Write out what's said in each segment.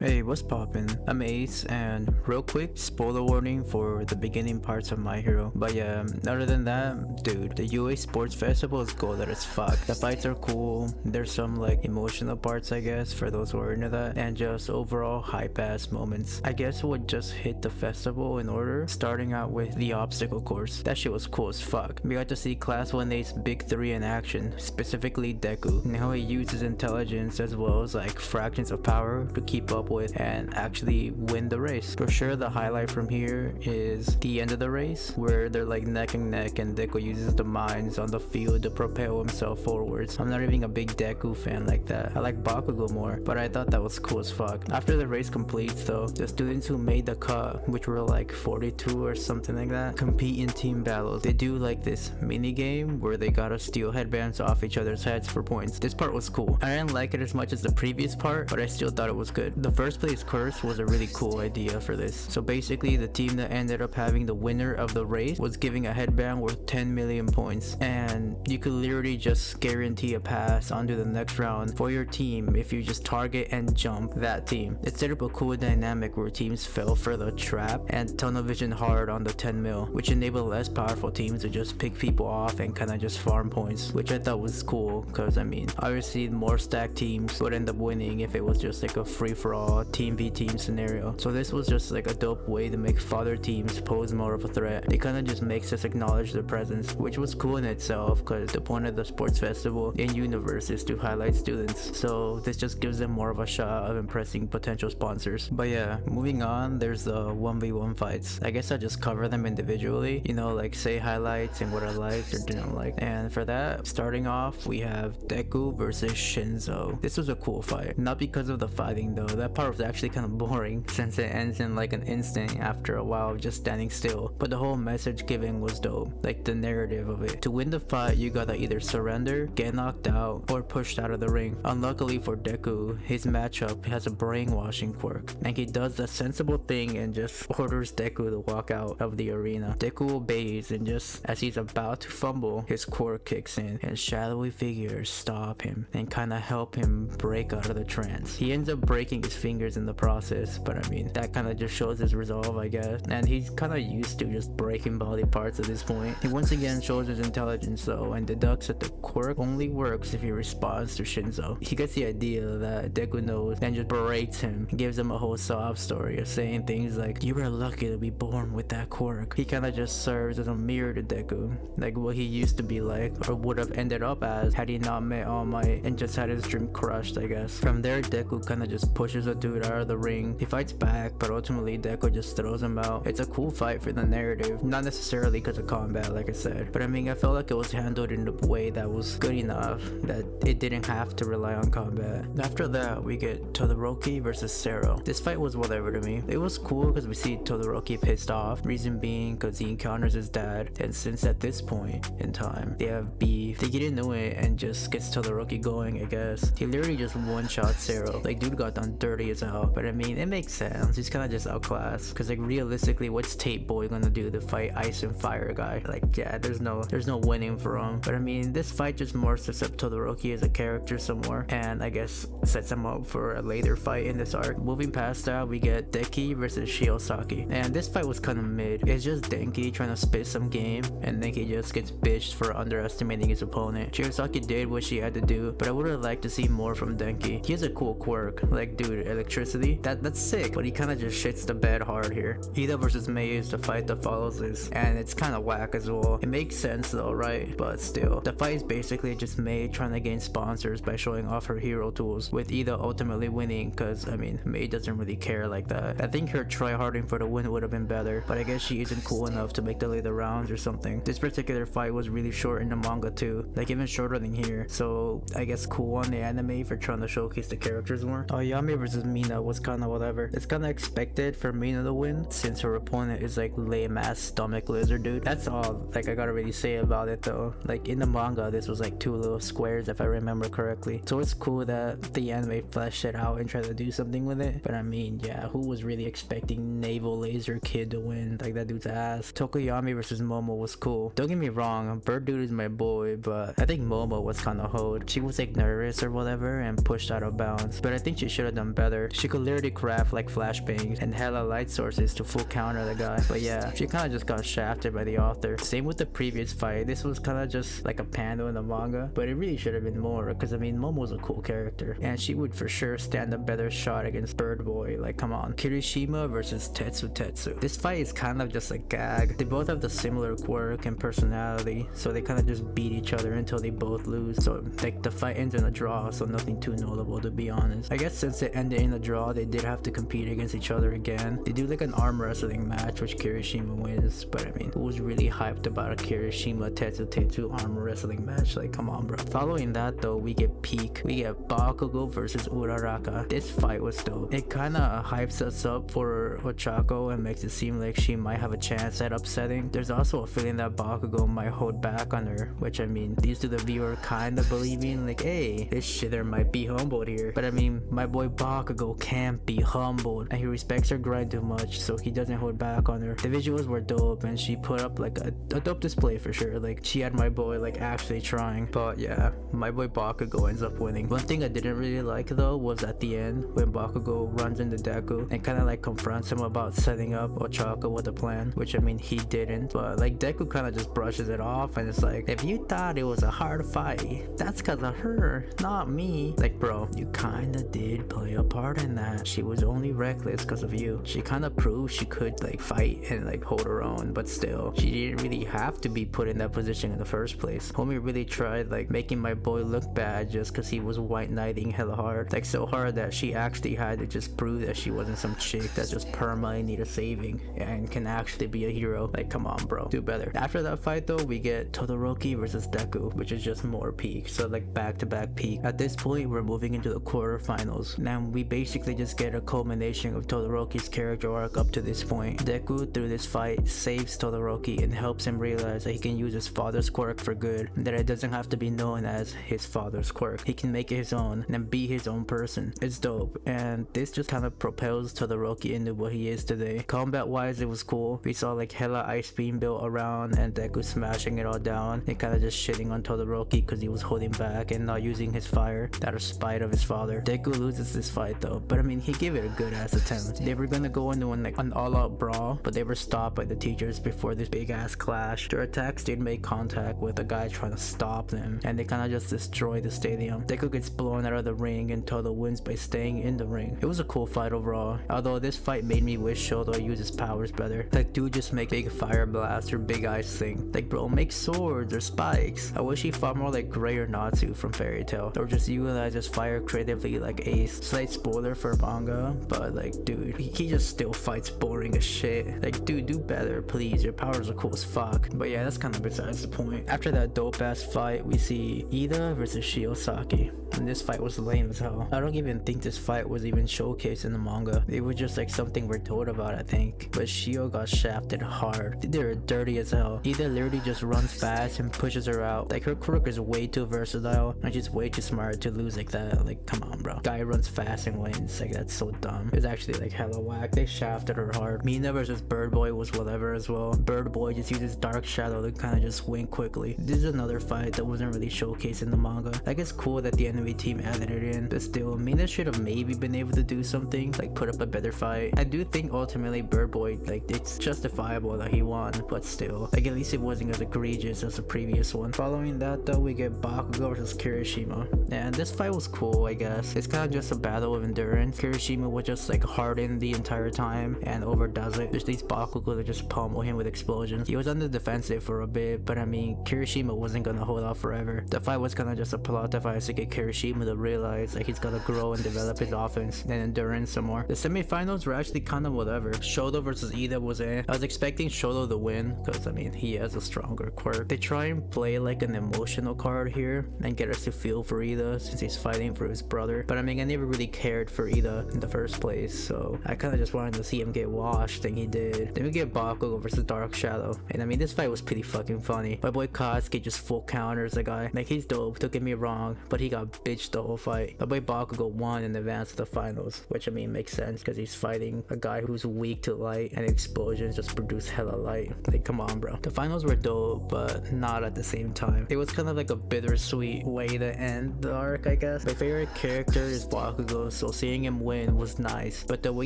Hey, what's poppin'? I'm Ace, and real quick, spoiler warning for the beginning parts of My Hero. But yeah, other than that, dude, the UA Sports Festival is gold as fuck. The fights are cool, there's some like emotional parts I guess, for those who are into that, and just overall hype-ass moments. I guess what just hit the festival in order, starting out with the obstacle course. That shit was cool as fuck. We got to see Class 1A's Big 3 in action, specifically Deku, and how he uses intelligence as well as like fractions of power to keep up with and actually win the race. For sure, the highlight from here is the end of the race where they're like neck and neck and Deku uses the mines on the field to propel himself forwards. I'm not even a big Deku fan like that. I like Bakugo more, but I thought that was cool as fuck. After the race completes though, the students who made the cut, which were like 42 or something like that, compete in team battles. They do like this mini game where they gotta steal headbands off each other's heads for points. This part was cool. I didn't like it as much as the previous part, but I still thought it was good. The first place curse was a really cool idea for this. So basically, the team that ended up having the winner of the race was giving a headband worth 10 million points, and you could literally just guarantee a pass onto the next round for your team if you just target and jump that team. It set up a cool dynamic where teams fell for the trap and tunnel vision hard on the 10 mil, which enabled less powerful teams to just pick people off and kind of just farm points, which I thought was cool because I mean, obviously more stacked teams would end up winning if it was just like a free-for-all team v team scenario. So this was just like a dope way to make father teams pose more of a threat. It kind of just makes us acknowledge their presence, which was cool in itself because the point of the sports festival in universe is to highlight students. So this just gives them more of a shot of impressing potential sponsors. But yeah, moving on, there's the 1v1 fights. I guess I just cover them individually, you know, like say highlights and what I liked or didn't like. And for that, starting off, we have Deku versus Shinzo. This was a cool fight. Not because of the fighting though, that part was actually kind of boring since it ends in like an instant after a while of just standing still, but the whole message giving was dope, like the narrative of it. To win the fight, you gotta either surrender, get knocked out, or pushed out of the ring. Unluckily for Deku, his matchup has a brainwashing quirk, and he does the sensible thing and just orders Deku to walk out of the arena. Deku obeys, and just as he's about to fumble, his quirk kicks in and shadowy figures stop him and kinda help him break out of the trance. He ends up breaking his fingers in the process, but I mean, that kind of just shows his resolve, I guess, and he's kind of used to just breaking body parts at this point. He once again shows his intelligence though and deducts that the quirk only works if he responds to Shinzo. He gets the idea that Deku knows and just berates him, gives him a whole sob story of saying things like, "You were lucky to be born with that quirk." He kind of just serves as a mirror to Deku, like what he used to be like or would have ended up as had he not met All Might and just had his dream crushed, I guess. From there, Deku kind of just pushes a dude out of the ring. He fights back, but ultimately Deku just throws him out. It's a cool fight for the narrative, not necessarily because of combat like I said, but I mean, I felt like it was handled in a way that was good enough that it didn't have to rely on combat. After that, we get Todoroki versus Sero. This fight was whatever to me. It was cool because we see Todoroki pissed off, reason being because he encounters his dad, and since at this point in time they have beef, they get into it and just gets Todoroki going, I guess. He literally just one-shot Sero. Like, dude got done dirty as hell, but I mean, it makes sense. He's kind of just outclassed because like realistically, what's Tate Boy gonna do to fight Ice and Fire guy? Like, yeah, there's no winning for him. But I mean, this fight just more sets up Todoroki as a character some more, and I guess sets him up for a later fight in this arc. Moving past that, we get Denki versus Shiosaki, and this fight was kind of mid. It's just Denki trying to spit some game, and Denki just gets bitched for underestimating his opponent. Shiosaki did what she had to do, but I would have liked to see more from Denki. He has a cool quirk, like dude, electricity, that's sick, but he kind of just shits the bed hard here. Ida versus Mei is the fight that follows this, and it's kind of whack as well. It makes sense though, right? But still, the fight is basically just Mei trying to gain sponsors by showing off her hero tools, with Ida ultimately winning because I mean, Mei doesn't really care like that. I think her try-harding for the win would have been better, but I guess she isn't cool enough to make the later rounds or something. This particular fight was really short in the manga too, like even shorter than here, so I guess cool on the anime for trying to showcase the characters more. Yami versus Mina was kind of whatever. It's kind of expected for Mina to win since her opponent is like lame ass stomach lizard dude. That's all like I gotta really say about it though. Like in the manga, this was like two little squares if I remember correctly, so it's cool that the anime fleshed it out and tried to do something with it. But I mean, yeah, who was really expecting naval laser kid to win? Like, that dude's ass. Tokoyami versus Momo was cool. Don't get me wrong, Bird Dude is my boy, but I think Momo was kind of hoed. She was like nervous or whatever and pushed out of bounds, but I think she should have done better better. She could literally craft like flashbangs and hella light sources to full counter the guy. But yeah, she kind of just got shafted by the author. Same with the previous fight. This was kind of just like a panel in the manga, but it really should have been more, because I mean, Momo's a cool character and she would for sure stand a better shot against Bird Boy. Like, come on. Kirishima versus Tetsu. This fight is kind of just a gag. They both have the similar quirk and personality, so they kind of just beat each other until they both lose. So like the fight ends in a draw, so nothing too notable to be honest. I guess since it ended in a draw, they did have to compete against each other again. They do like an arm wrestling match, which Kirishima wins, but I mean, who was really hyped about a Kirishima Tetsu arm wrestling match? Like, come on, bro. Following that though, we get peak. We get Bakugo versus Uraraka. This fight was dope. It kind of hypes us up for Ochako and makes it seem like she might have a chance at upsetting. There's also a feeling that Bakugo might hold back on her, which I mean, these to the viewer kind of believing like, hey, this shitter might be humbled here. But I mean, my boy Bakugo can't be humbled, and he respects her grind too much, so he doesn't hold back on her. The visuals were dope, and she put up like a dope display for sure. Like, she had my boy like actually trying. But yeah, my boy Bakugo ends up winning. One thing I didn't really like though was at the end when Bakugo runs into Deku and kind of like confronts him about setting up Ochako with a plan, which I mean, he didn't, but like Deku kind of just brushes it off and it's like, if you thought it was a hard fight, that's cause of her, not me. Like, bro, you kind of did play a part in that. She was only reckless because of you. She kind of proved she could like fight and like hold her own, but still, she didn't really have to be put in that position in the first place. Homie really tried like making my boy look bad just because he was white knighting hella hard, like so hard that she actually had to just prove that she wasn't some chick that just perma needed saving and can actually be a hero. Like, come on, bro, do better. After that fight though, we get Todoroki versus Deku, which is just more peak, so like back-to-back peak. At this point, we're moving into the quarterfinals. Now we basically just get a culmination of Todoroki's character arc up to this point. Deku, through this fight, saves Todoroki and helps him realize that he can use his father's quirk for good, and that it doesn't have to be known as his father's quirk. He can make it his own and be his own person. It's dope, and this just kind of propels Todoroki into what he is today. Combat wise, it was cool. We saw like hella ice beam built around and Deku smashing it all down and kind of just shitting on Todoroki because he was holding back and not using his fire out of spite of his father. Deku loses this fight though, but I mean, he gave it a good ass attempt. They were gonna go into an all-out brawl, but they were stopped by the teachers before this big ass clash. Their attacks did make contact with a guy trying to stop them, and they kind of just destroyed the stadium. Deku gets blown out of the ring and Todo wins by staying in the ring. It was a cool fight overall, although this fight made me wish Shoto used his powers better. Like, dude, just make big fire blast or big ice thing. Like, bro, make swords or spikes. I wish he fought more like Gray or Natsu from Fairy Tail, or just utilize his fire creatively like Ace. Slight spoiler for manga, but like, dude, he just still fights boring as shit. Like, dude, do better, please. Your powers are cool as fuck. But yeah, that's kind of besides the point. After that dope ass fight, we see Ida versus Shiosaki, and this fight was lame as hell. I don't even think this fight was even showcased in the manga. It was just like something we're told about, I think. But Shio got shafted hard. They're dirty as hell. Ida literally just runs fast and pushes her out. Like, her quirk is way too versatile and she's way too smart to lose like that. Like, come on, bro. Guy runs fast and wins. Like, that's so dumb. It's actually like hella whack. They shafted her hard. Mina versus Bird Boy was whatever as well. Bird Boy just uses Dark Shadow to kind of just win quickly. This is another fight that wasn't really showcased in the manga. Like, it's cool that the enemy team added it in, but still, Mina should have maybe been able to do something, like put up a better fight. I do think ultimately Bird Boy, like, it's justifiable that he won, but still, like, at least it wasn't as egregious as the previous one. Following that though, we get Bakugo versus Kirishima, and this fight was cool, I guess. It's kind of just a battle of endurance. Kirishima was just like hardened the entire time and overdoes it. There's these Bakugo that just pummel him with explosions. He was on the defensive for a bit, but I mean, Kirishima wasn't gonna hold out forever. The fight was kind of just a plot device to get Kirishima to realize like he's gotta grow and develop his offense and endurance some more. The semifinals were actually kind of whatever. Shoto versus Ida was I was expecting Shoto to win because I mean, he has a stronger quirk. They try and play like an emotional card here and get us to feel for Ida since he's fighting for his brother, but I mean, I never really cared for Ida in the first place, so I kind of just wanted to see him get washed, and he did. Then we get Bakugo versus Dark Shadow, and I mean, this fight was pretty fucking funny. My boy Katsuki just full counters the guy. Like, he's dope, don't get me wrong, but he got bitched the whole fight. My boy Bakugo won and advanced to the finals. which I mean makes sense because he's fighting a guy who's weak to light and explosions just produce hella light. Like, come on, bro. The finals were dope, but not at the same time. It was kind of like a bittersweet way to end the arc, I guess. My favorite character is Bakugo, so seeing him win was nice, but the way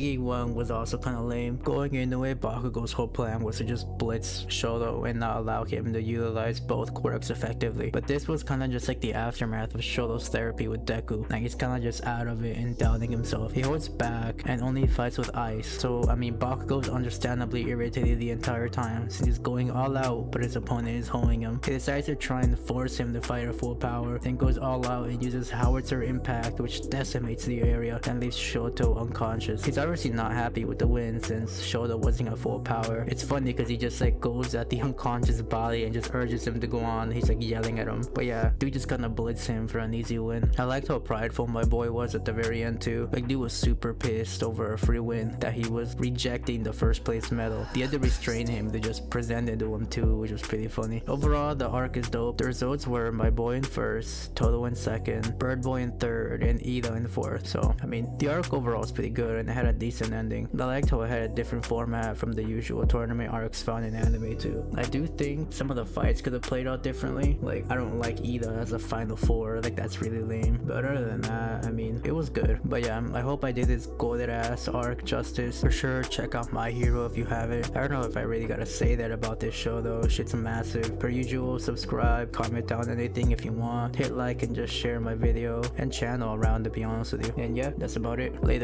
he won was also kind of lame. Going into it, Bakugo's whole plan was to just blitz Shoto and not allow him to utilize both quirks effectively, but this was kind of just like the aftermath of Shoto's therapy with Deku. Like, he's kind of just out of it and doubting himself. He holds back and only fights with ice, so I mean Bakugo's understandably irritated the entire time since he's going all out but his opponent is holding him. He decides to try and force him to fight at full power, then goes all out and uses howitzer impact, which decimates the area and leaves Shoto unconscious. He's obviously not happy with the win since Shoto wasn't at full power. It's funny because he just like goes at the unconscious body and just urges him to go on. He's like yelling at him, but yeah, dude just gonna blitz him for an easy win. I liked how prideful my boy was at the very end too. Like, dude was super pissed over a free win that he was rejecting the first place medal. He had to restrain him to just present it to him too, which was pretty funny. Overall, the arc is dope. The results were my boy in first, Toto in second, Bird Boy in third, and Ida in fourth. So I mean, the arc overall is pretty good and it had a decent ending. I liked how it had a different format from the usual tournament arcs found in anime too. I do think some of the fights could have played out differently. Like, I don't like Ida as a final four, like that's really lame, but other than that, I mean, it was good. But yeah, I hope I did this goated ass arc justice. For sure, check out My Hero if you haven't. I don't know if I really gotta say that about this show though. Shit's massive. Per usual, subscribe, comment down anything if you want, hit like, and just share my video and channel around, to be honest with you. And yeah, that's about it. Later.